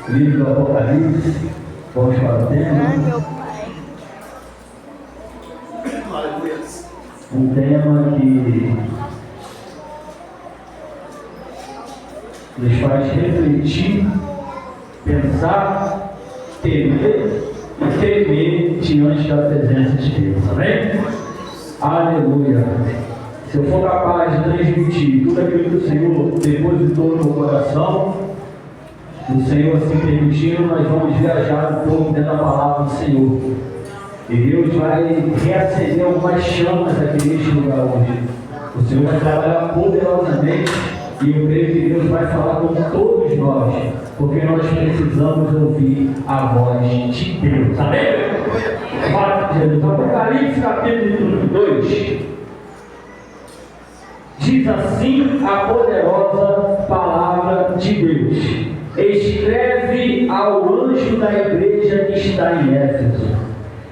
livro do Apocalipse. Vamos para o tema. Meu pai. Um tema que nos faz refletir, pensar, temer e tremer diante da presença de Deus. Amém? Aleluia! Se eu for capaz de transmitir tudo aquilo que o Senhor depositou no meu coração, o Senhor assim permitindo, nós vamos viajar um pouco dentro da palavra do Senhor. E Deus vai reacender algumas chamas aqui neste lugar hoje. O Senhor vai trabalhar poderosamente e eu creio que Deus vai falar com todos nós, porque nós precisamos ouvir a voz de Deus. Amém? Apocalipse capítulo 2 diz assim a poderosa palavra de Deus: escreve ao anjo da igreja que está em Éfeso.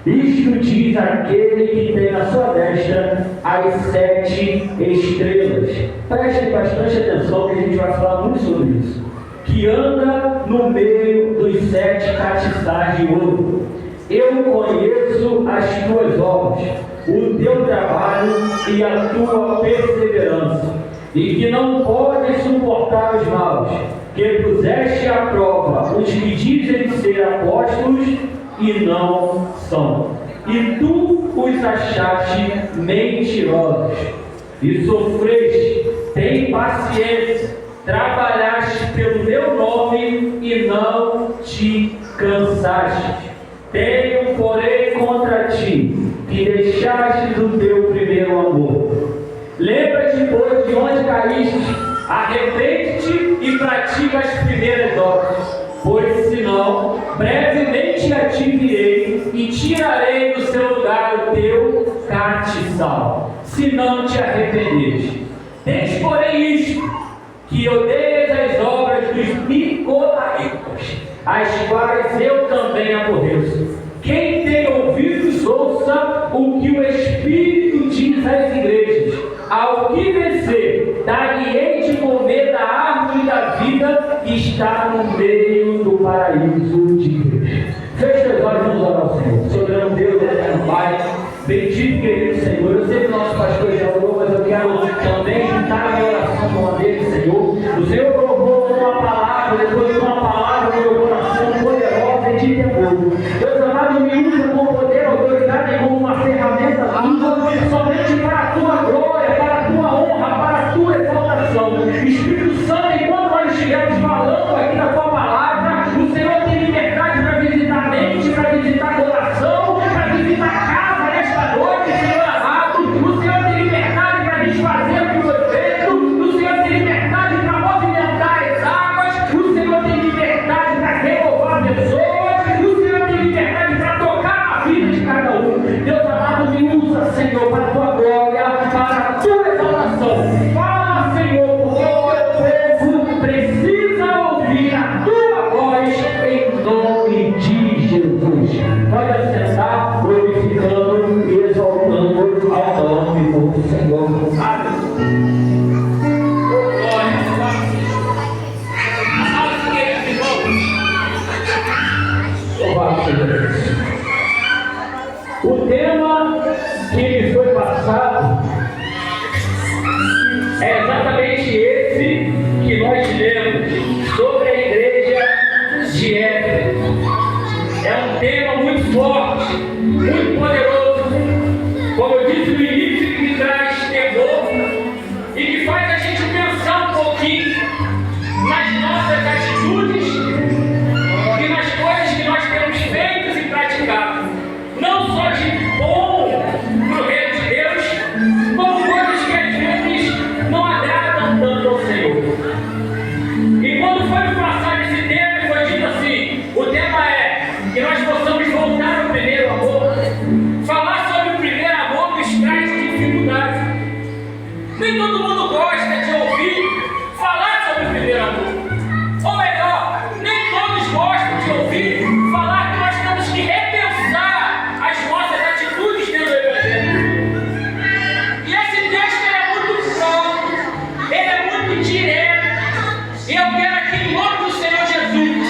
Isto diz aquele que tem na sua destra as 7 estrelas. Prestem bastante atenção que a gente vai falar muito sobre isso. Que anda no meio dos 7 castiçais de ouro. Eu conheço as tuas obras, o teu trabalho e a tua perseverança, e que não podes suportar os maus, que puseste à prova os que dizem ser apóstolos e não são, e tu os achaste mentirosos, e sofreste, tem paciência, trabalhaste pelo meu nome e não te cansaste. Tenho, porém, contra ti, que deixaste o teu primeiro amor. Lembra-te, pois, de onde caíste, arrepende-te e pratica as primeiras obras, pois senão, brevemente a ti virei e tirarei do seu lugar o teu castiçal, se não te arrependeres. Tens, porém, isto, que odeias as obras dos nicolaítas, as quais eu também aborreço. Quem tem ouvidos, ouça o que o Espírito diz às igrejas. Ao que vencer, dar-lhe-ei de comer da árvore da vida que está no meio do paraíso de Deus. Feche os olhos, vamos orar ao Senhor. Soberano Deus, eterno Pai, bendito querido Senhor. Eu sei que o nosso pastor já orou, mas eu quero também juntar a minha oração com a dele, Senhor. O Senhor colocou uma palavra, depois de uma palavra no meu coração poderosa e de temor. Deus amado, me usa com poder, autoridade e como uma ferramenta tua, somente para a tua glória, para a tua honra, para a tua exaltação. Espírito Santo, enquanto nós estivermos falando aqui da tua palavra, o Senhor tem liberdade para visitar a mente, para visitar o coração, para visitar a casa nesta noite, Senhor amado. O Senhor tem liberdade para desfazer o que foi feito, o Senhor tem liberdade para movimentar as águas, o Senhor tem liberdade para renovar pessoas, o Senhor tem liberdade para tocar na vida de cada um. Deus amado, me usa, Senhor, para a tua glória, para a tua exaltação. Fala, Senhor, porque o teu povo precisa ouvir a tua voz em nome de Jesus. Pode assentar, glorificando e exaltando ao nome do Senhor. Amém. Louvado seja Deus. O tema que me foi passado é exatamente esse que nós lemos sobre a igreja de Éfeso. É um tema muito forte, muito poderoso, como eu disse no início, que traz temor e que faz a gente pensar um pouquinho nas nossas atitudes e nas coisas que nós temos feito e praticado, não só de bom para o reino de Deus, como coisas que às vezes não agradam tanto ao Senhor. E quando foi passar esse tema, foi dito assim: o tema é que nós possamos voltar ao primeiro amor. Falar sobre o primeiro amor nos traz dificuldade. Nem todo mundo gosta de ouvir falar sobre o primeiro amor. Ou melhor, nem todos gostam de ouvir falar que nós temos que repensar as nossas atitudes dentro do Evangelho. E esse texto é muito pronto, ele é muito direto. E eu quero aqui, em nome do Senhor Jesus,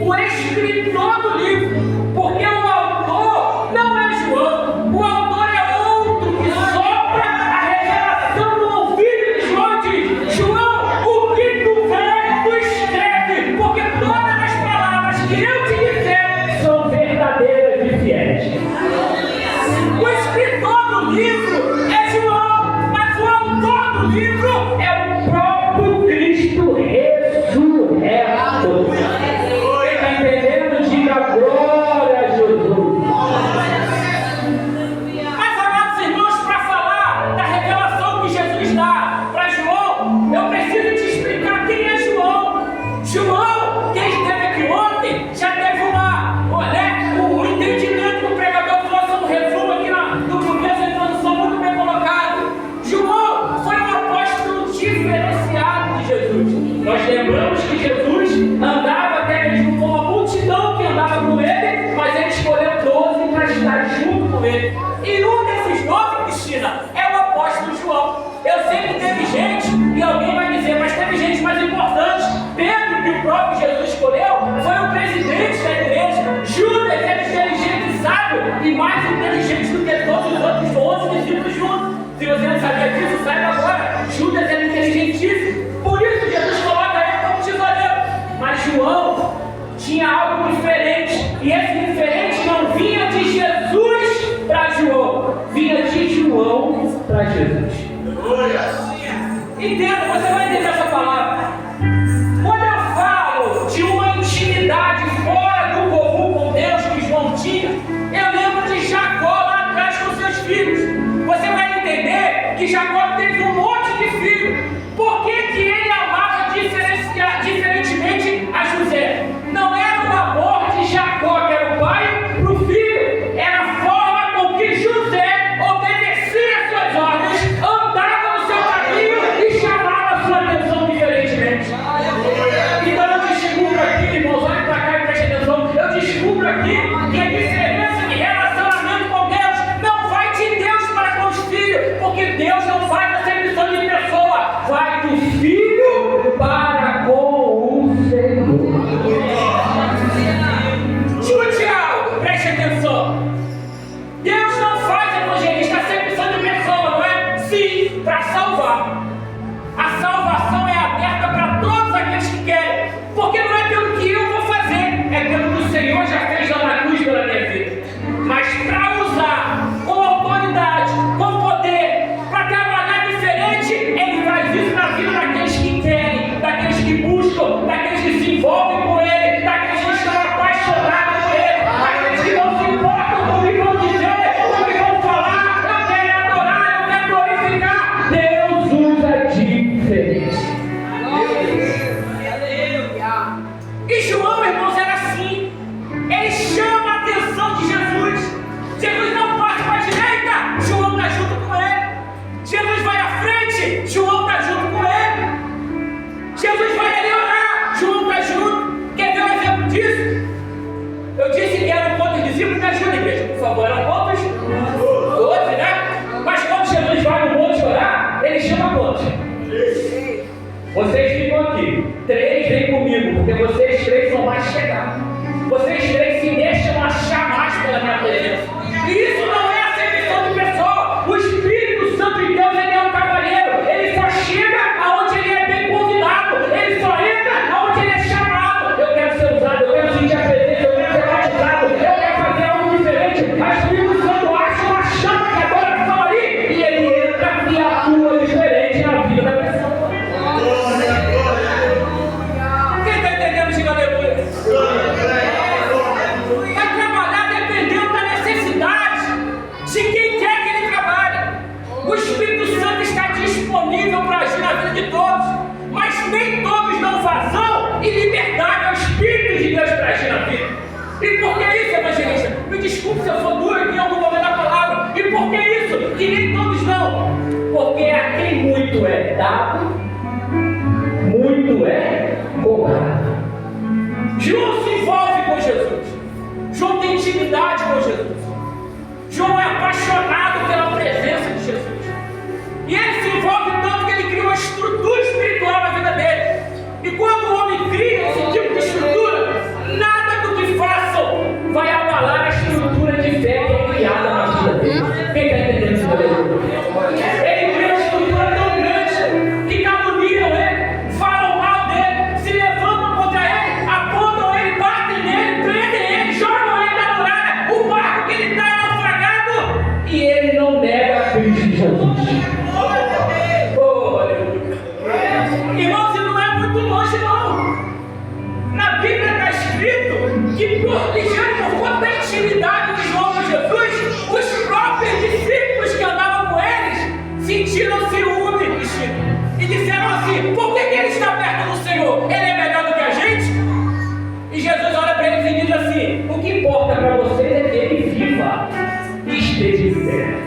o escritor do livro, porque o autor não é João, o autor é outro que sopra a revelação no ouvido de João e diz: João, o que tu vê, tu escreve, porque todas as palavras que eu te disser são verdadeiras e fiéis. O escritor do livro é João, mas o autor do livro é o próprio Cristo ressurreto. Quem está entendendo, diga glória a Jesus. Mas, amados irmãos, para falar da revelação que Jesus dá para João, eu preciso te explicar quem é João. João, quem esteve aqui ontem, já teve o entendimento que o pregador trouxe no resumo aqui no começo da introdução, muito bem colocado. João foi um apóstolo diferenciado de Jesus. Nós lembramos que Jesus andava até mesmo com uma multidão que andava com ele, mas ele escolheu 12 para estar junto com ele. E um desses 12, Cristina, é o apóstolo João. Eu sei que teve gente, e alguém vai dizer, mas teve gente mais importante. Pedro, que o próprio Jesus escolheu, foi o presidente da igreja. Judas era inteligente e sábio, e mais inteligente do que todos os outros 11 discípulos juntos. Se você não sabia disso, saiba agora. Judas era inteligentíssimo. Por isso Jesus coloca ele como tesoureiro. Mas João tinha algo diferente. E esse diferente não vinha de Jesus para João, vinha de João para Jesus. Entenda, você vai entender essa palavra. Quando eu falo de uma intimidade fora do comum com Deus que João tinha, eu lembro de Jacó lá atrás com seus filhos. Você vai entender que Jacó teve um monte de filhos. Por que ele amava diferentemente a José? Não era o amor de Jacó, que era o pai, para o filho. Era a forma com que José obedecia suas ordens, andava no seu caminho e chamava a sua atenção diferentemente. Então eu descubro aqui, irmãos, olha para cá e preste atenção. Eu descubro aqui que a diferença de relacionamento com Deus não vai de Deus para com os filhos, porque Deus não faz acepção de pessoa, vai do filho para com o Senhor. Judicial, preste atenção. Deus não faz evangelista acepção de pessoa, não é? Sim, para salvar. A salvação é aberta para todos aqueles que querem, porque não é pelo que eu vou fazer, é pelo que o Senhor já fez lá na cruz pela minha vida. Mas para usar com autoridade, com poder, para trabalhar diferente, Ele faz isso na vida daqueles que querem, daqueles que buscam, daqueles que se envolvem com Ele, daqueles que estão apaixonados por Ele, daqueles que não se importam com o que vão dizer, com o que vão falar. Eu quero adorar, eu quero glorificar. Deus usa diferente. E João, irmãos, era assim. Ele chama a atenção de Jesus. Jesus não passa para a direita, João está junto com ele. Jesus vai à frente, João está junto com ele. Jesus vai ali orar, João está junto. Quer ver um exemplo disso? Eu disse que eram quantos discípulos? Me ajuda, igreja, por favor. Eram quantos? 12, né? Mas quando Jesus vai no monte orar, ele chama quantos? Vocês ficam aqui. 3 vem comigo, porque vocês 3 são mais chegados. Vocês 3 se deixam achar mais pela minha presença. E isso não é acepção de pessoa. O Espírito Santo de Deus, ele é um cavalheiro. Ele só chega aonde ele é bem convidado. Ele só entra aonde ele é chamado. Eu quero ser usado, eu quero sentir a presença, eu quero ser batizado, eu quero fazer algo diferente. O Espírito Santo acha uma chama que agora está ali e ele entra e atua diferente na vida da pessoa. Quem está entendendo, diga aleluia. Vai trabalhar dependendo da necessidade de quem quer que ele trabalhe. O Espírito Santo está disponível para agir na vida de todos, mas nem todos dão vazão e liberdade ao Espírito de Deus para agir na vida. E por que isso, evangelista? Me desculpe se eu sou duro aqui em algum momento da palavra. E por que isso? Que nem todos não. Porque a quem muito é dado, muito é cobrado. João se envolve com Jesus. João tem intimidade com Jesus. João é apaixonado pela presença de Jesus. E ele se envolve tanto que ele cria uma estrutura espiritual na vida dele. E quando o homem cria esse tipo de estrutura, nada que ligando por conta da intimidade de João com Jesus, os próprios discípulos que andavam com eles sentiram ciúmes e disseram assim: por que ele está perto do Senhor? Ele é melhor do que a gente? E Jesus olha para eles e diz assim: o que importa para vocês é que ele viva e esteja em pé.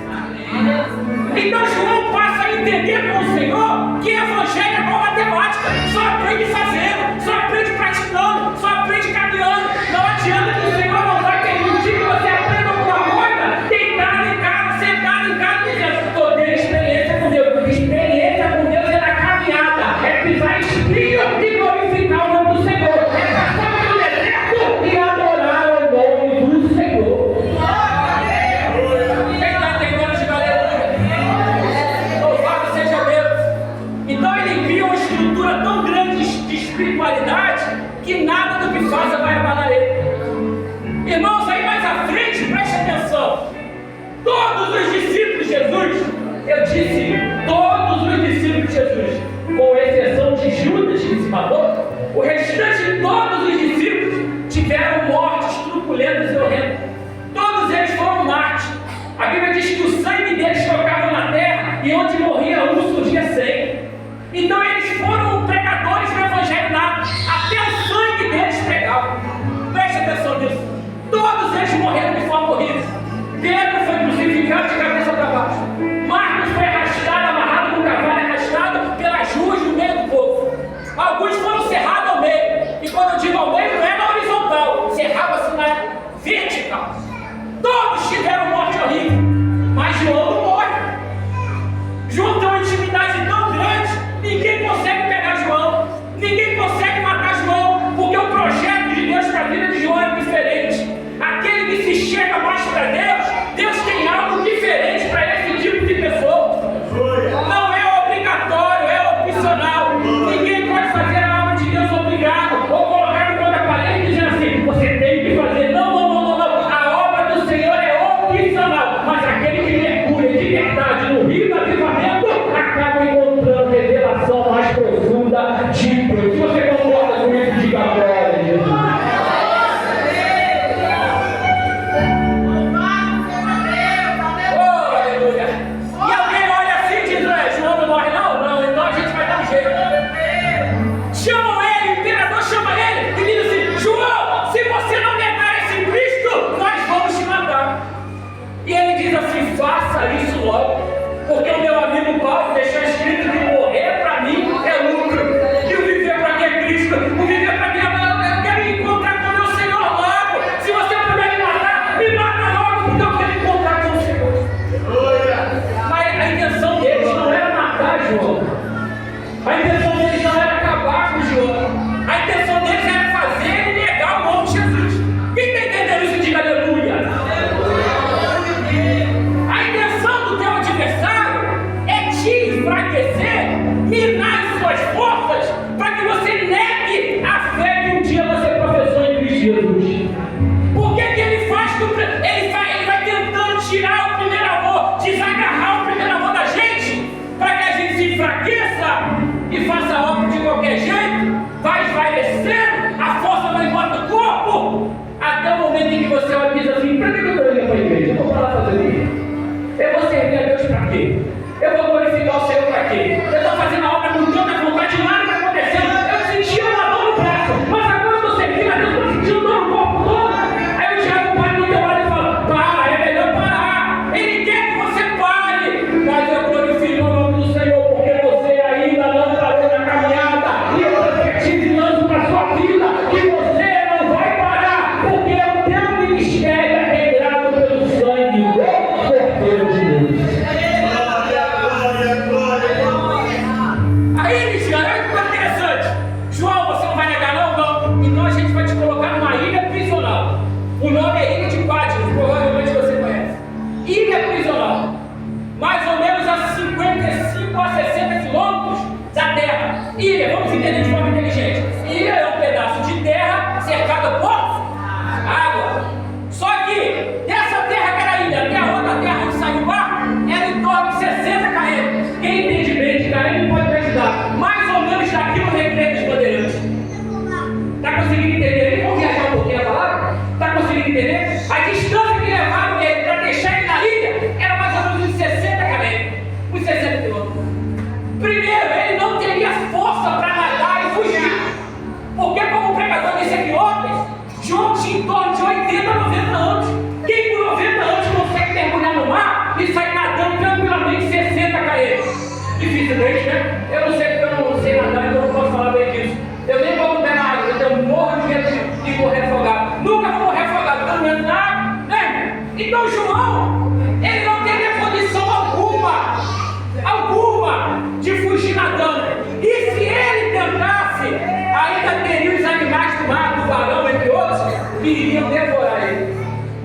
Então João passa a entender com o Senhor que evangelho é igual matemática, só aprende fazendo, só aprende praticando, só aprende caminhando. Não adianta que o Senhor não vai permitir que você aprenda alguma coisa deitado em casa, sentado em casa, dizendo: estou tendo experiência com Deus. Experiência com Deus é na caminhada, é pisar espinho e glorificar o nome do Senhor, é passar pelo deserto e adorar o nome do Senhor. Quem está entendendo de aleluia? Louvado seja Deus. Então ele cria uma estrutura tão grande de espiritualidade que nada do que faça vai abalar ele. Irmãos, aí mais à frente, preste atenção. Todos os discípulos de Jesus, eu disse todos os discípulos de Jesus, com exceção de Judas que se matou, o restante de todos os discípulos tiveram mortes truculentas e horrendas. Todos eles foram mártires. A Bíblia diz que o sangue deles tocava na terra e onde morria um surgia 100. Então eles foram pregadores do evangelho nato. Até o sangue deles pregava. Preste atenção nisso. Todos eles morreram de forma horrível. Pedro foi crucificado de cabeça para baixo. Marcos foi arrastado, amarrado no cavalo, arrastado pelas ruas no meio do povo. Alguns foram cerrados ao meio. E quando eu digo ao meio, não é na horizontal, cerrava-se na vertical. Todos tiveram morte horrível. Mas João não morre. João tem uma intimidade tão grande, ninguém consegue pegar João, ninguém consegue matar João, porque o projeto de Deus para a vida de João é diferente. Aquele que se chega mais para Deus, Deus tem algo diferente para esse tipo de pessoa. Não é obrigatório, é opcional. Ninguém pode fazer a obra de Deus obrigado, ou colocar no pé da parede dizendo assim: você tem que fazer. Não. A obra do Senhor é opcional, mas aquele que mergulha de verdade no rio do avivamento acaba encontrando revelação mais profunda de Deus. Se você concorda com isso, diga glória, Jesus. Oh, aleluia. E alguém olha assim e diz: João não morre não, então a gente vai dar um jeito. Chamam ele, o imperador chama ele e diz assim: João, se você não negar esse Cristo, nós vamos te matar. E ele diz assim: faça isso logo, porque o meu amigo Paulo deixou escrito que morrer para mim é lucro, e o viver para mim é Cristo. O viver para mim é eu quero me encontrar com o meu Senhor logo. Se você puder me mata logo, porque eu quero me encontrar com o Senhor. Mas a intenção deles não era matar João, a intenção deles não era acabar com João, a intenção deles era fazer ele negar o nome de Jesus. Quem está entendendo isso, diga aleluia. A intenção do teu adversário é te João tinha em torno de 80, 90 anos. Quem com 90 anos consegue mergulhar no mar e sair nadando tranquilamente 60 km? Dificilmente, né? Eu não sei porque eu não sei nadar, então eu não posso falar bem disso. Eu nem vou mudar na água, eu tenho morro de medo de morrer afogado. Nunca vou morrer afogado, pelo menos na água, né? Então João, ele não teria condição alguma de fugir nadando. E se ele tentasse, ainda teria os animais do mar, tubarão, entre outros, que iriam devorar ele.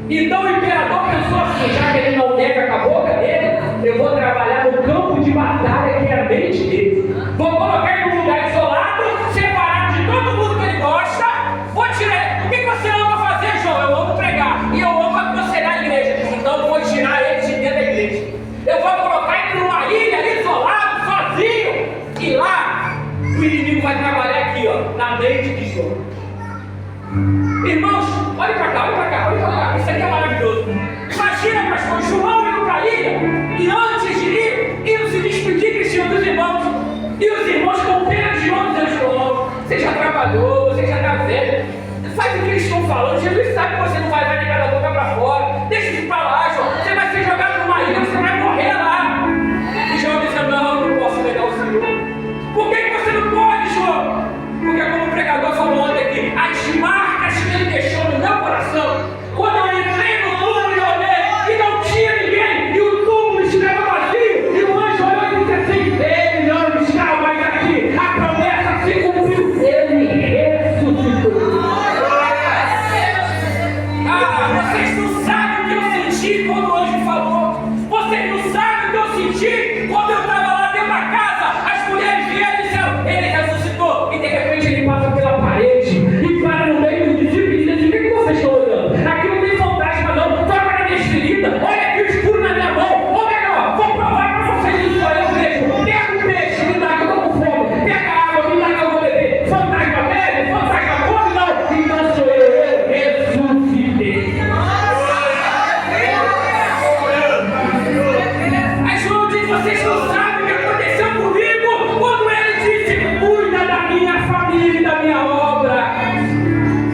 Então o imperador pensou assim: já que ele não nega com a boca dele, eu vou trabalhar no campo de batalha que é a mente dele. Vou colocar ele num lugar isolado, separado de todo mundo que ele gosta. Vou tirar. O que você ama fazer, João? Eu amo pregar e eu amo aconselhar a igreja. Então eu vou tirar ele de dentro da igreja. Eu vou colocar ele numa ilha, isolado, sozinho. E lá o inimigo vai trabalhar aqui, ó, na mente de João. Irmãos, olha pra cá, olha pra cá, olha pra cá. Isso aqui é maravilhoso. Imagina, pastor, João indo pra ilha e antes de ir, indo se despedir, Cristiano, dos irmãos. E os irmãos com pena de João dizendo: João, você já trabalhou, você já está velho. Sabe o que eles estão falando? Jesus sabe que você não vai negar da boca para fora. Deixa isso para lá, João. Você vai ser jogado numa ilha, você vai morrer lá. E João disse: não, eu não posso negar o Senhor. Por que você não pode, João? Porque como o pregador falou ontem aqui, as marcas que ele deixou no meu coração, quando eu entrei no túmulo e olhei e não tinha ninguém, e o túmulo estava vazio, e o anjo olhou e disse assim: ele não está mais aqui, a promessa se cumpriu, ele ressuscitou. Vocês não sabem o que eu senti quando o anjo falou. Vocês não sabem o que eu senti quando eu estava lá dentro da casa. As mulheres vieram e disseram: ele ressuscitou. E de repente ele passa pela parede e para no meio do discípulo e diz assim: o que vocês estão olhando? Aqui não tem fantasma não, toca na minha ferida, olha aqui o escuro na minha mão. Ou melhor, vou provar para vocês isso aí, eu mesmo. Pega o peixe, me dá que eu estou com fome. Pega a água, me dá que eu vou beber. Fantasma bebe, fantasma come, não. Então sou eu ressuscitei. Aí João diz: vocês não sabem o que aconteceu comigo quando ele disse: cuida da minha família e da minha obra.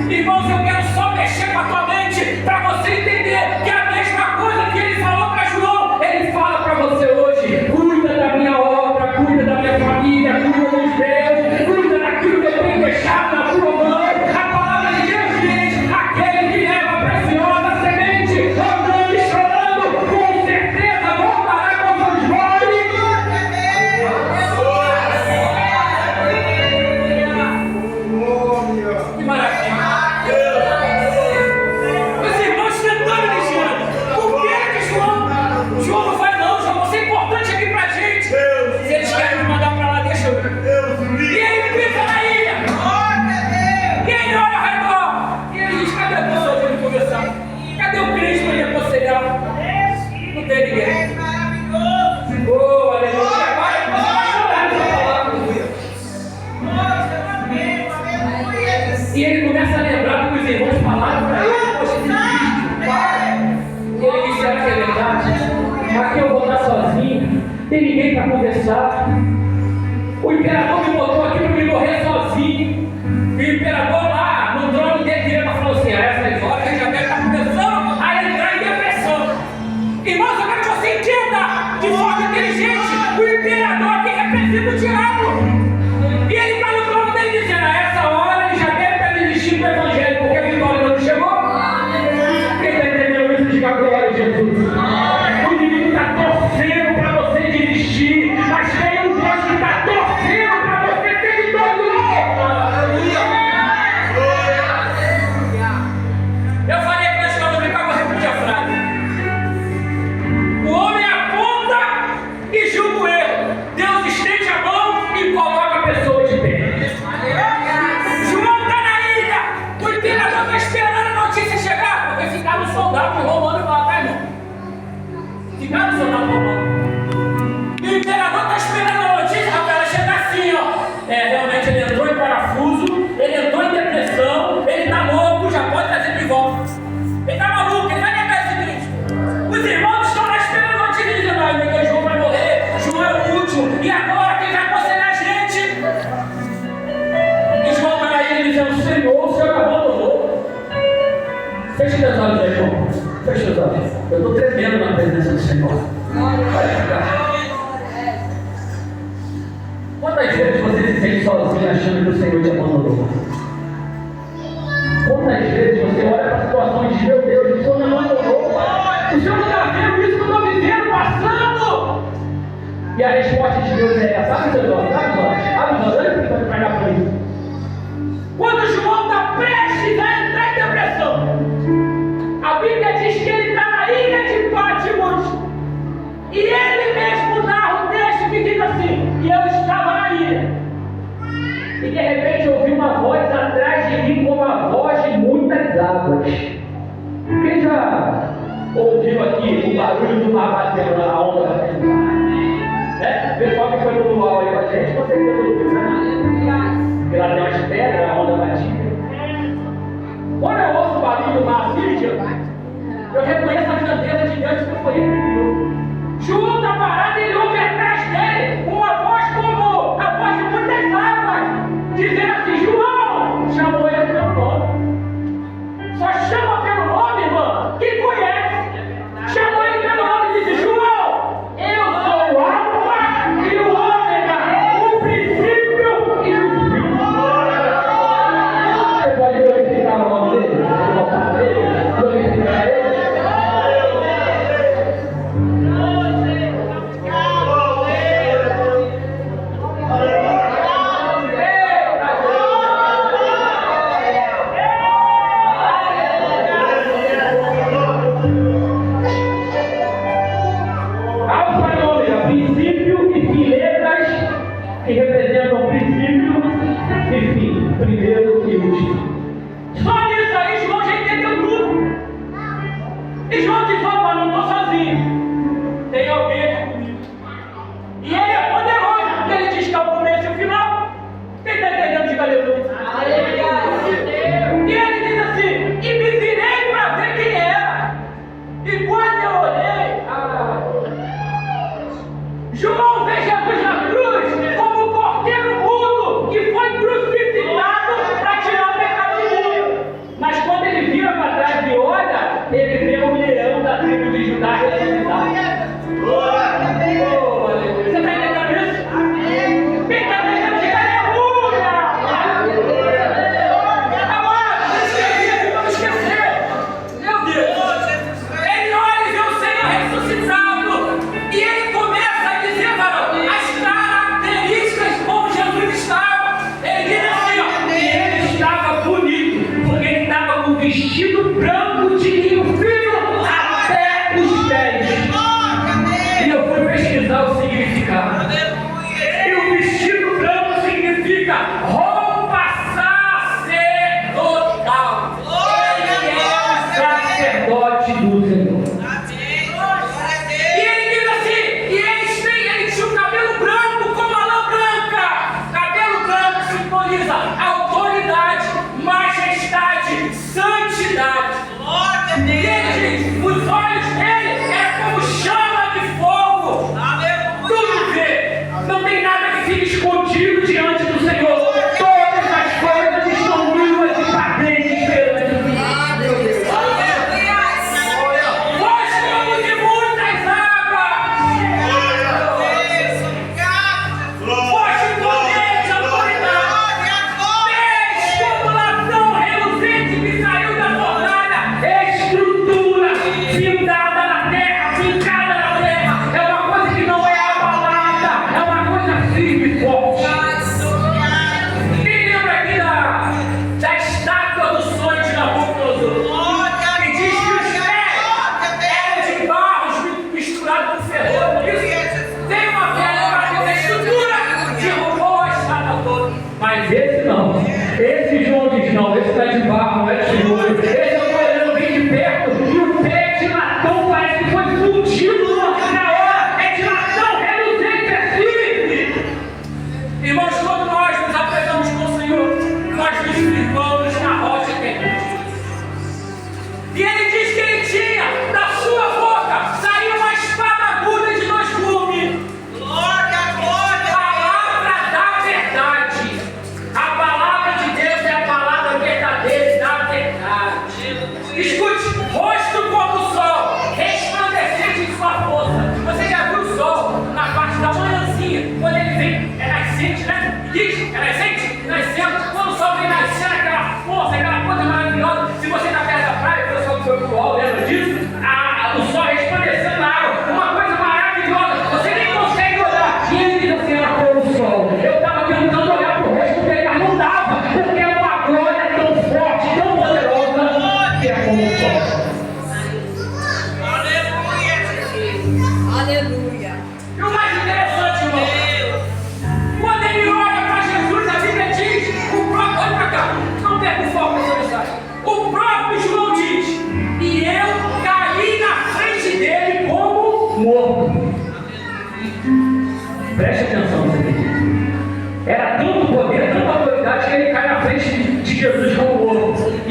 Irmãos, eu quero só mexer com a tua mente para você entender que a mesma coisa que ele falou para João, ele fala para você hoje: cuida da minha obra, cuida da minha família, cuida dos meus, cuida daquilo que eu tenho deixado na tua mão. A palavra de Deus diz: aquele que leva a preciosa semente, andando e chorando, com certeza voltará com os olhos. Que maravilha! Os irmãos tentando vigiando. Por que de João? João não vai não, João. Você é importante aqui pra gente. Se eles querem me mandar pra lá, deixa eu ir. E ele pisa na ilha. E ele olha ao redor. E ele diz: cadê a pessoa pra ele conversar? Cadê o crente pra ele aconselhar? Não tem ninguém. Oh, aleluia. Agora você vai chorar nessa palavra. E ele começa a lembrar do que os irmãos falaram para ele. E ele disse: será que é verdade? Aqui eu vou estar sozinho, tem ninguém para conversar. O imperador me botou aqui para me morrer sozinho. E o imperador lá no trono dele direto falou assim: a essas horas ele já deve estar começando a entrar em depressão. Irmãos, eu quero que você entenda de forma inteligente: o imperador aqui representa o diabo. E ele está no trono dele dizendo: a essa hora ele já deve estar desistindo do evangelho, porque a vitória ainda não chegou. Quem está entendendo isso? Diga glória a Jesus. O inimigo está torcendo para você desistir, mas tem um Deus que está torcendo para você ter vitória. Eu falei para a escola brincar, vou repetir a frase. O homem aponta e julga o erro. Deus estende a mão e coloca a pessoa de pé. João está na ilha. O imperador está esperando a notícia chegar, porque ficaram soldados romanos lá, tá, irmão? Ficaram soldados romanos. E o imperador está esperando a notícia para ela chegar assim, ó. Realmente ele entrou em parafuso, ele entrou em depressão, ele está louco, já pode trazer de volta. Ele está maluco, ele vai negar esse Cristo. Os irmãos estão lá esperando a notícia dizendo: ai meu Deus, João vai morrer, João é o último, e agora quem vai aconselhar a gente? E João está aí dizendo: Senhor, o Senhor abandonou. Feche meus olhos aí, irmão. Feche meus olhos. Eu estou tremendo na presença do Senhor. Vai ficar. Quantas vezes você se sente sozinho achando que o Senhor te abandonou? Quantas vezes você olha para a situação e diz: meu Deus, o Senhor me abandonou? O Senhor não está vendo isso que eu estou vivendo, passando? E a resposta de Deus é essa: abre os seus olhos, abre os olhos, abre os olhos, olha o que vai dar para mim. Quando João está prestes a entrar em depressão, a Bíblia diz que ele está na ilha de Patmos. E ele mesmo narra o texto que diz assim: e eu estava na ilha. E de repente eu ouvi uma voz atrás de mim como a voz de muitas águas. Quem já ouviu aqui o barulho do mar batendo na onda batendo no mar? O pessoal que foi no luau aí com a gente, com certeza ouviu, né? Porque lá tem umas pedras, a onda batida. Quando eu ouço o barulho do mar assim, eu reconheço a grandeza de Deus que foi ele que criou. João está parado e ele ouve atrás dele uma voz como a voz de muitas águas, dizendo assim: João, chamou ele pelo nome. Só chama pelo nome, irmão, quem conhece. Chamou ele pelo nome e disse: João, eu sou o Alfa e o Ômega, o princípio e o fim. Você pode glorificar o nome dele? Glorificar ele?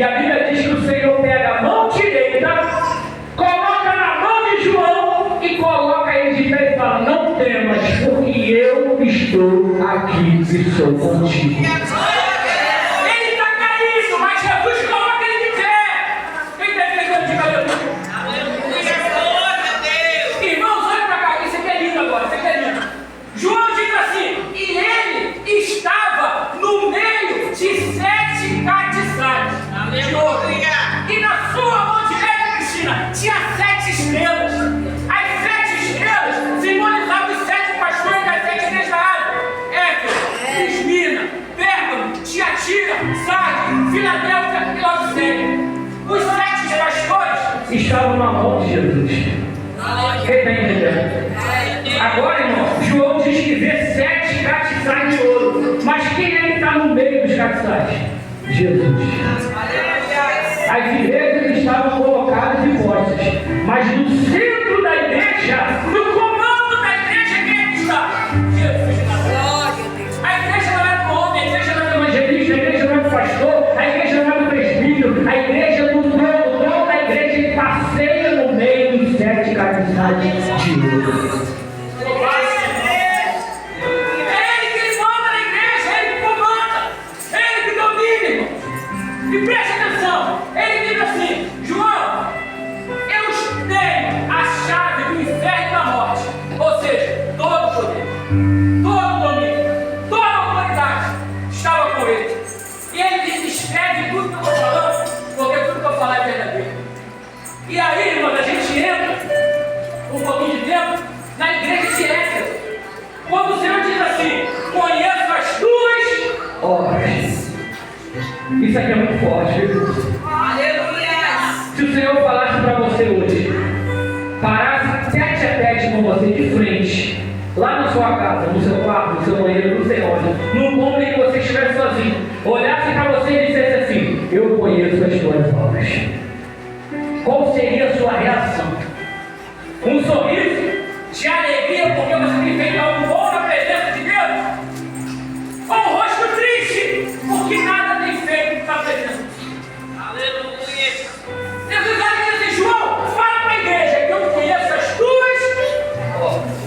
E a Bíblia diz que o Senhor pega a mão direita, coloca na mão de João e coloca ele de pé e fala: não temas, porque eu estou aqui e sou contigo. Ele está caído, mas Jesus coloca ele de pé. Quem está entendendo de aleluia? Irmãos, olha para cá, isso aqui é lindo agora, isso aqui é lindo. João diz assim: e ele estava no meio de 7 catiçais de ouro. E na sua mão direita, Cristina, tinha 7 estrelas. As 7 estrelas simbolizavam os 7 pastores das 7 igrejas da Ásia: Éfeso, Esmirna, Pérgamo, Tiatira, Sardes, Filadélfia e Laodiceia. Os 7 pastores estavam na mão de Jesus. Quem está entendendo? Agora, irmão, João diz que vê 7 catiçais de ouro. Mas quem é que está no meio dos catiçais? Jesus. As igrejas estavam colocadas em postes, mas no centro da igreja, no comando da igreja, quem é que está? Jesus. A igreja não é do homem, a igreja não é do evangelista, a igreja não é do pastor, a igreja não é do presbítero, a igreja do dono. O dono da igreja, ele passeia no meio dos 7 catiçais de ouro. E preste atenção, ele diz assim: João, eu tenho a chave do inferno e da morte. Ou seja, todo o poder, todo o domínio, toda a autoridade estava com ele. E ele diz: escreve tudo que eu estou falando, porque tudo que eu falar é verdadeiro. E aí, irmão, a gente entra um pouquinho de tempo na igreja de Éfeso, quando o Senhor diz assim: conheço as tuas obras. Isso aqui é muito forte, viu? Aleluia! Se o Senhor falasse para você hoje, parasse tete a tete com você de frente, lá na sua casa, no seu quarto, no seu banheiro, não sei onde, num ponto em que você estivesse sozinho, olhasse para você e dissesse assim: eu conheço as tuas obras. Qual seria a sua reação? Um sorriso de alegria porque você tem feito algo bom na presença de Deus? Ou um rosto triste porque nada tem feito na presença de Deus? Aleluia! Jesus vai dizer assim: João, fala para a igreja que eu conheço as tuas obras.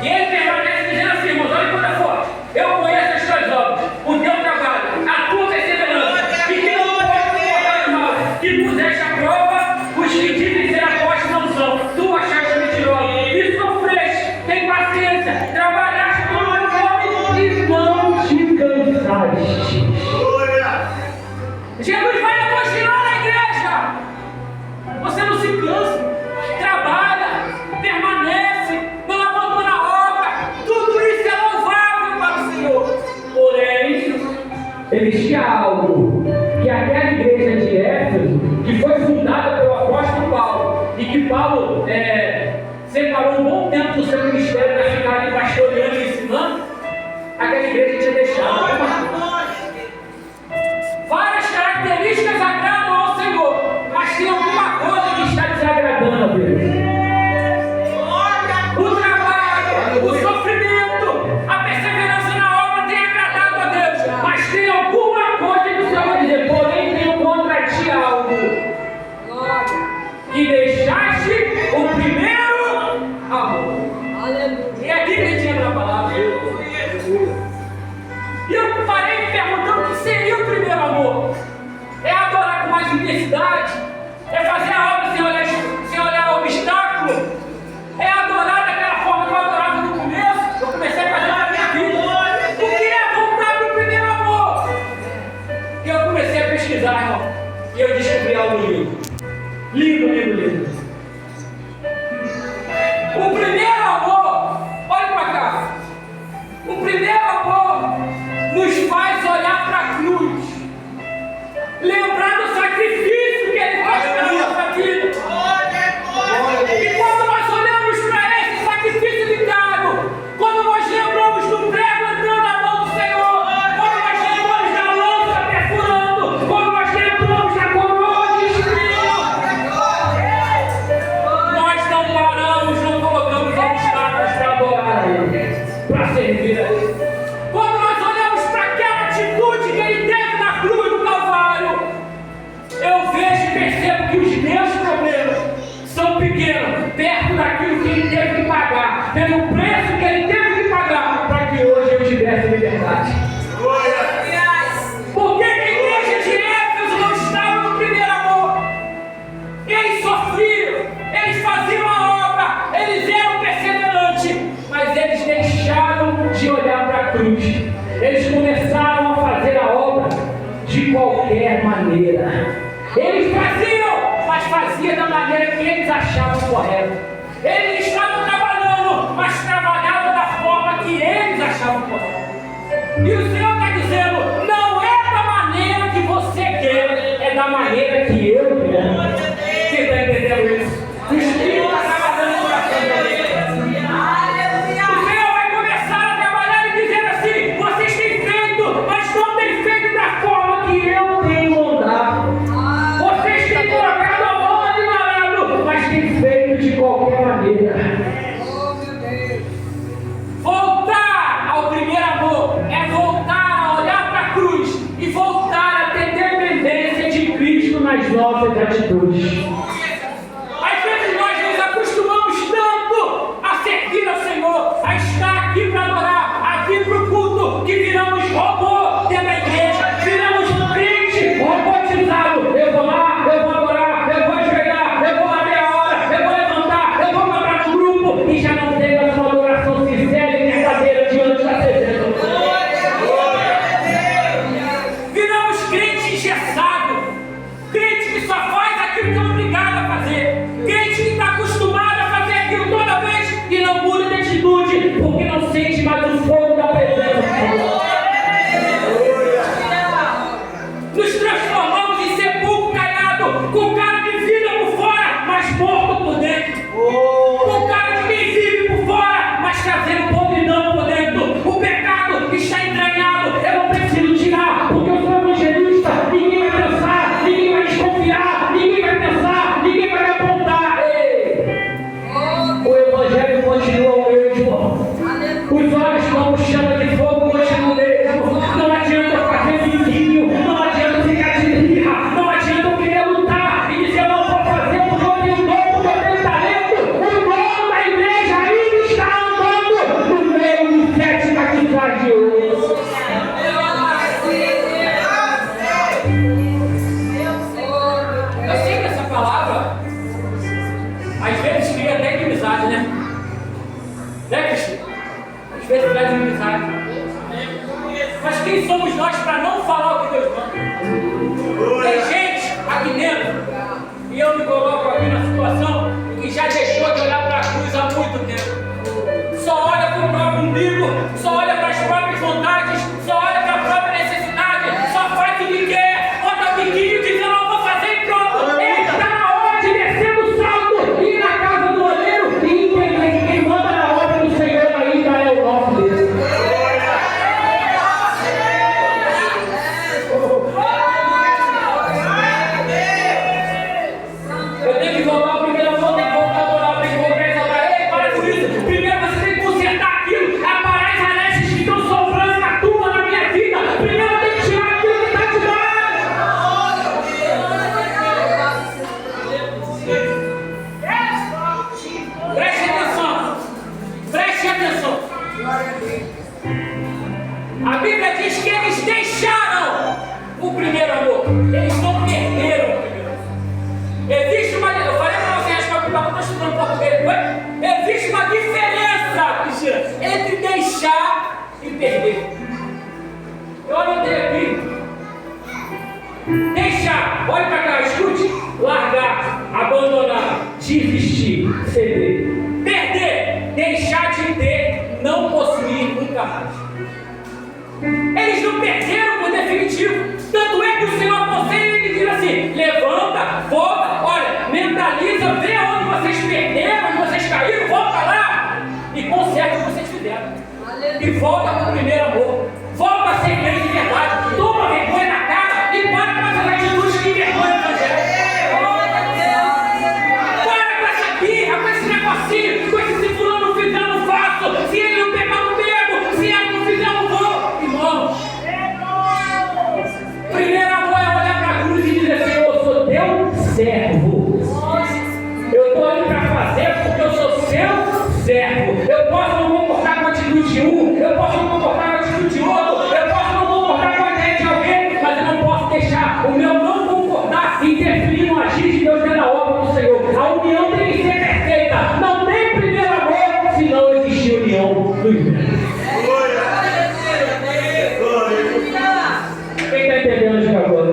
E ele permanece dizendo assim: irmãos, olha quanto é forte. Eu conheço as tuas obras, o teu trabalho, a tua perseverança, e que não pode suportar o mal, que puseste à prova os que dizem ser apóstolos não são. Tu achaste mentiroso e sofreste, tem paciência, trabalhaste com o meu nome e não te cansaste. Jesus vai apostar na igreja. Você não se cansa, trabalha, permanece, não abandona a obra. Tudo isso é louvável para o Senhor. Porém, existia algo que aquela igreja de Éfeso, que foi fundada pelo apóstolo Paulo, e que Paulo separou um bom tempo do seu ministério para ficar ali pastoreando e ensinando, aquela igreja tinha deixado várias características agradam ao Senhor, mas tem alguma coisa que está desagradando a Deus. O trabalho, o sofrimento, a perseverança na obra tem agradado a Deus, mas tem alguma coisa que o Senhor vai dizer: porém tenho contra ti algo, que deixaste o primeiro amor. E aqui que a gente entra na palavra. E eu parei me perguntando o que seria o primeiro amor. É adorar com mais intensidade, é fazer a obra sem olhar o obstáculo, é adorar daquela forma que eu adorava no começo. Eu comecei a fazer na minha vida. O que é voltar para o primeiro amor? E eu comecei a pesquisar, irmão, e eu descobri algo lindo. Lindo. O primeiro amor, olha para cá. O primeiro amor nos faz olhar para a cruz, lembrar do sacrifício que ele faz pela nossa vida. E quando nós olhamos para esse sacrifício vigário, quando nós lembramos do prego entrando na mão do Senhor, quando nós lembramos da lança perfurando, quando nós lembramos da coroa de espinho, Eles faziam, mas faziam da maneira que eles achavam correta. Eles estavam trabalhando, mas trabalhavam da forma que eles achavam correta. E o Senhor está dizendo, não é da maneira que você quer, é da maneira que eu quero. Você está entendendo isso? O Espírito está trabalhando no coração dele. O Senhor vai começar a trabalhar e dizer assim, vocês têm feito, mas não têm feito da forma que eu tenho mandado. Vocês têm colocado a mão ali no arado, mas têm feito de qualquer maneira. Voltar ao primeiro amor é voltar a olhar para a cruz e voltar a ter dependência de Cristo nas nossas atitudes. Às vezes nós nos acostumamos tanto a servir ao Senhor, a estar aqui para adorar, a vir para o culto, que viramos robô dentro da igreja, viramos crente robotizado. Eu vou lá, eu vou adorar, eu vou ajoelhar, eu vou lá meia hora, eu vou levantar, eu vou mandar no grupo e já não tenho a sua adoração sincera e verdadeira diante da presença do Senhor. Viramos crente engessado, crente que só faz aquilo que é obrigado a fazer, crente que está acostumado a fazer aquilo toda vez e não muda de atitude, porque não sente mais o fogo da presença do Senhor. Nos transformamos em sepulcro caiado, com cara de vida por fora, mas morto por dentro. Com cara de quem vive por fora, mas trazendo podridão por dentro. O pecado está entranhado, eu não preciso tirar, porque eu sou evangelista. Ninguém vai pensar, ninguém vai desconfiar, ninguém vai pensar, ninguém vai me apontar. Ei. O evangelho continua o mesmo. Os olhos como chama de fogo continuam o mesmo. Não adianta fazer vizinho, não adianta ficar de birra, não adianta eu querer lutar e dizer eu não vou fazer porque eu tenho dom, porque eu tenho talento. O dono da igreja ainda está andando no meio de 7 batizar de ouro. Eu sei que essa palavra às vezes cria até inimizade, né? Né, Cristo? Às vezes traz inimizade. Mas quem somos nós para não falar o que Deus manda? Tem gente aqui dentro, e eu me coloco aqui na situação, que já deixou de olhar para a cruz há muito tempo. Só olha para o próprio umbigo, só olha para as próprias vontades, só olha para a própria necessidade, só faz o que quer, bota biquinho e diz eu não vou fazer e pronto. Ele está na hora de descer do salto, ir na casa do oleiro e entender que quem manda na obra do Senhor ainda é o nosso Deus. Eu tenho que voltar ao primeiro amor, tenho que voltar a adorar, tenho que voltar a exaltar. Ei, para com isso. Primeiro você tem que consertar aquilo, aparar as arestas que estão sobrando na tua, na minha vida. Primeiro eu tenho que tirar aquilo que está demais. Preste atenção. Preste atenção. A Bíblia diz que eles deixaram o primeiro amor. Eles não perderam o primeiro amor. Existe uma... Eu falei para vocês que eu estou estudando português, foi? Existe uma diferença, Cristina, entre deixar e perder. Eu anotei aqui. Deixar, olha para cá, escute. Largar, abandonar, desistir, ceder. Perder, deixar de ter, não possuir nunca mais. Eles não perderam por definitivo. Tanto é que o Senhor aconselha e diz assim: levanta, volta, olha, mentaliza, vê onde vocês perderam, onde vocês caíram, volta lá e conserta o que vocês fizeram. E volta para o primeiro amor. Volta a ser crente de verdade. Toma vergonha na cara e para com essas atitudes que envergonham o evangelho. Para com essa birra, com esse negocinho, com esse se fulano não fizer, não faço. Se ele não pegar, não pego. Se ele não fizer, não vou. Irmão, primeiro amor é olhar para a cruz e dizer: Senhor, eu sou teu servo. Eu estou indo para fazer porque eu sou seu servo. Eu posso não concordar com a atitude de um, eu posso não concordar com a atitude de outro, eu posso não concordar com a ideia de alguém, mas eu não posso deixar o meu não concordar interferir no agir de Deus na obra do Senhor. A união tem que ser perfeita. Não tem primeiro amor se não existir união no inferno. Quem está entendendo de agora?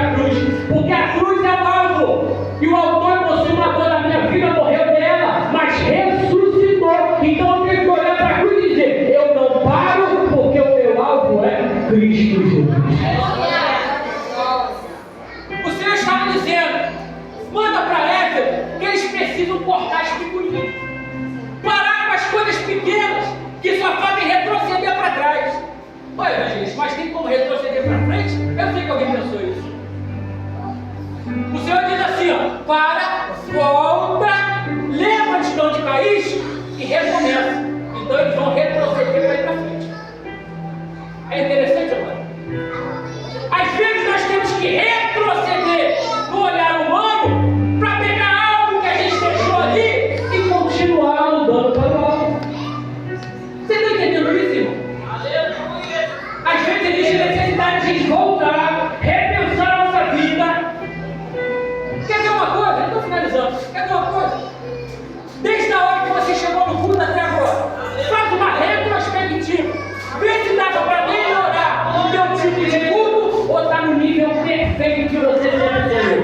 para a cruz, porque a cruz é o alvo, e o autor e consumador da minha vida morreu dela, mas ressuscitou. Então eu tenho que olhar para a cruz e dizer: eu não paro, porque o meu alvo é Cristo Jesus. O Senhor estava dizendo: manda para Éfeso que eles precisam cortar as figurinhas, parar com as coisas pequenas que só fazem retroceder para trás. Olha, gente, mas tem como retroceder para frente? Eu sei que alguém pensou isso. O Senhor diz assim: ó, para, volta, lembra-te de onde caíste e recomeça. Então eles vão retroceder para ir para frente. É interessante, amado. Às vezes nós temos que retroceder no olhar humano para pegar algo que a gente deixou ali e continuar andando para o alto. Você está entendendo isso, irmão? Às vezes existe necessidade de a gente voltar, repensar a nossa vida. Quer ver uma coisa? Eu estou finalizando. Quer ver uma coisa? Desde a hora que você chegou no culto até agora, faz uma retrospectiva. Vê se dava para melhorar o teu tipo de culto ou está no nível perfeito que você sempre teve.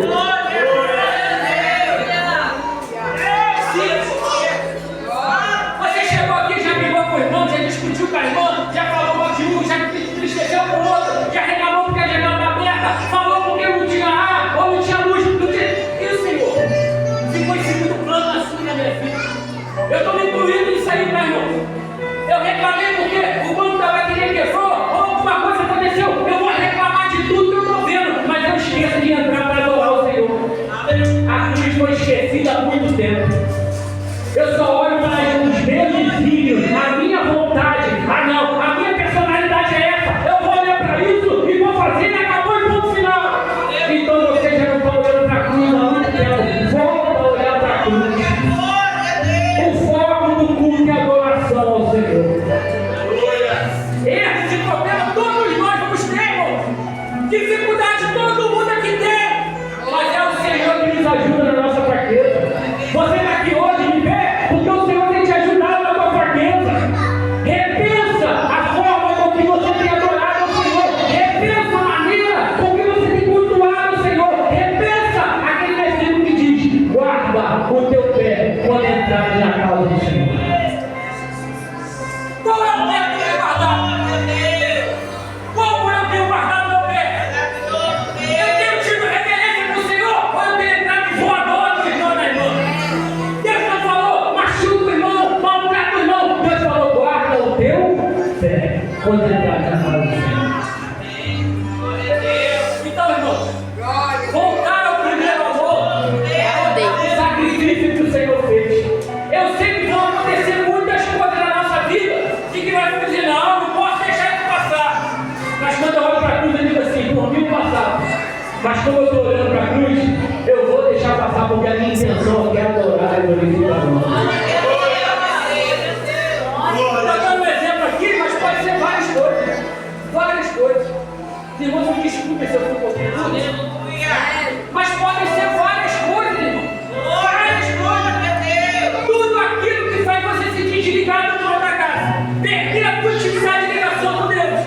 Você chegou aqui, já brigou com o irmão, já discutiu com a irmã, já falou mal de um, já entristeceu com o outro, já reclamou porque a janela está aberta, falou porque não tinha ar ou não tinha luz, não tinha... E o Senhor? Ficou em segundo plano na sua e na minha vida. Eu estou me incluindo nisso aí, meu irmão. Eu reclamei porque o banco da bateria quebrou ou alguma coisa aconteceu. Eu vou reclamar de tudo que eu estou vendo, mas eu esqueço de entrar para adorar o Senhor. A cruz foi esquecida há muito tempo. Eu só olho para os meus desígnios, a minha vontade. Ah não, a minha personalidade é essa. Eu vou olhar para isso e vou fazer e acabou e ponto final. Então você já não está olhando para a cruz há muito tempo. Volta a olhar para a cruz. O foco do culto é a adoração ao Senhor. Esse problema todos nós vamos ter, irmão. Dificuldade todo mundo aqui tem. Mas é o Senhor que nos ajuda na nossa fraqueza. Você está aqui hoje de pé porque o Senhor tem te ajudado na tua fraqueza. Repensa a forma com que você tem adorado ao Senhor. Repensa a maneira com que você tem cultuado o Senhor. Repensa aquele versículo que diz: guarda o teu pé quando entrares na casa do Senhor. Qual é o pé que eu tenho guardado? Como eu tenho guardado meu pé? Eu tenho tido reverência para o Senhor ou eu tenho entrado de voador no irmão da irmã? Deus não falou, machuca o irmão, maltrata o irmão. Deus falou: guarda o teu pé quando entrares na casa do Senhor. Então, irmão, voltar ao primeiro amor é o sacrifício que o Senhor fez. Eu sei que vão acontecer muitas coisas na nossa vida e que vai dizer: não, não posso deixar isso passar. Mas quando eu olho para a cruz, eu digo assim: por mim passar. Mas como eu estou olhando para a cruz, eu vou deixar passar, porque a minha intenção é adorar e glorificar o nome. Estou dando um exemplo aqui, mas pode ser várias coisas. Várias coisas. Irmãos, me desculpe se eu fui um pouquinho rude, mas podem ser várias coisas, irmão. Várias coisas. Tudo aquilo que faz você se desligar do trono da casa. Perder a tua intimidade e ligação com Deus.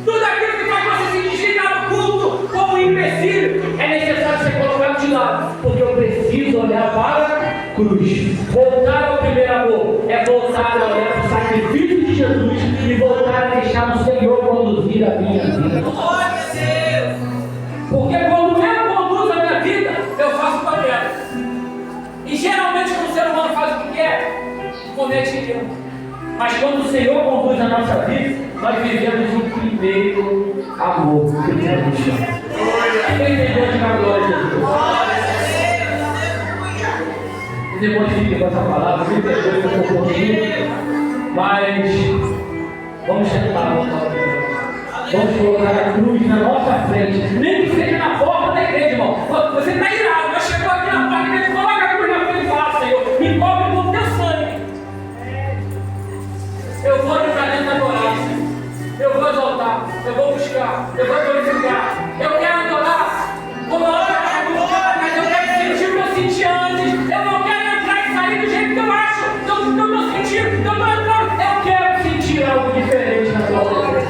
Tudo aquilo que faz você se desligar do culto como um empecilho. É necessário ser colocado de lado, porque eu preciso olhar para a cruz. Voltar ao primeiro amor é voltar a olhar para o sacrifício de Jesus e voltar a deixar o Senhor conduzir a minha vida. Porque quando eu conduzo a minha vida, eu faço o papel. E geralmente quando o ser humano faz o que quer, comete erro. Mas quando o Senhor conduz a nossa vida, nós vivemos o primeiro amor que temos. Quem entendeu de glória a Jesus? Os irmãos ficam com essa palavra, me perdoem um pouquinho, mas vamos tentar voltar. Vamos colocar a cruz na nossa frente, nem que seja na porta da igreja, irmão. Você está irado, mas chegou aqui na porta da igreja, coloca a cruz na frente e fala: Senhor, me cobre com o teu sangue. Eu vou para dentro da coragem, eu vou exaltar, eu vou buscar, eu vou glorificar, eu quero adorar, como a hora mas eu quero sentir o que eu senti antes, eu não quero entrar e sair do jeito que eu acho, que eu estou sentindo, que eu estou entrando, eu quero sentir algo diferente na tua vida.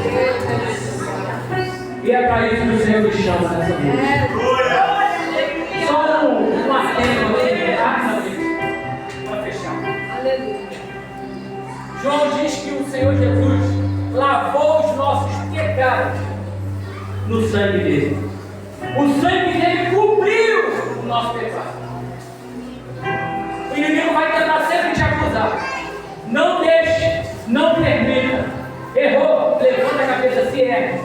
E é para isso que o Senhor nos chama. João diz que o Senhor Jesus lavou os nossos pecados no sangue dele. O sangue dele cobriu o nosso pecado. O inimigo vai tentar sempre te acusar. Não deixe, não permita. Errou, levanta a cabeça, se erra.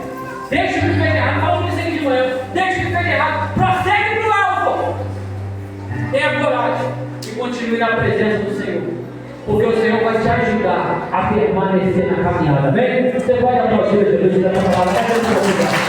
Deixa o que fez errado, fala isso aqui de manhã. Deixa o que fez errado, prossegue para o alvo. Tenha coragem e continue na presença do Senhor. Porque o Senhor vai te ajudar a permanecer na caminhada. Amém? Você pode aplaudir Jesus da palavra.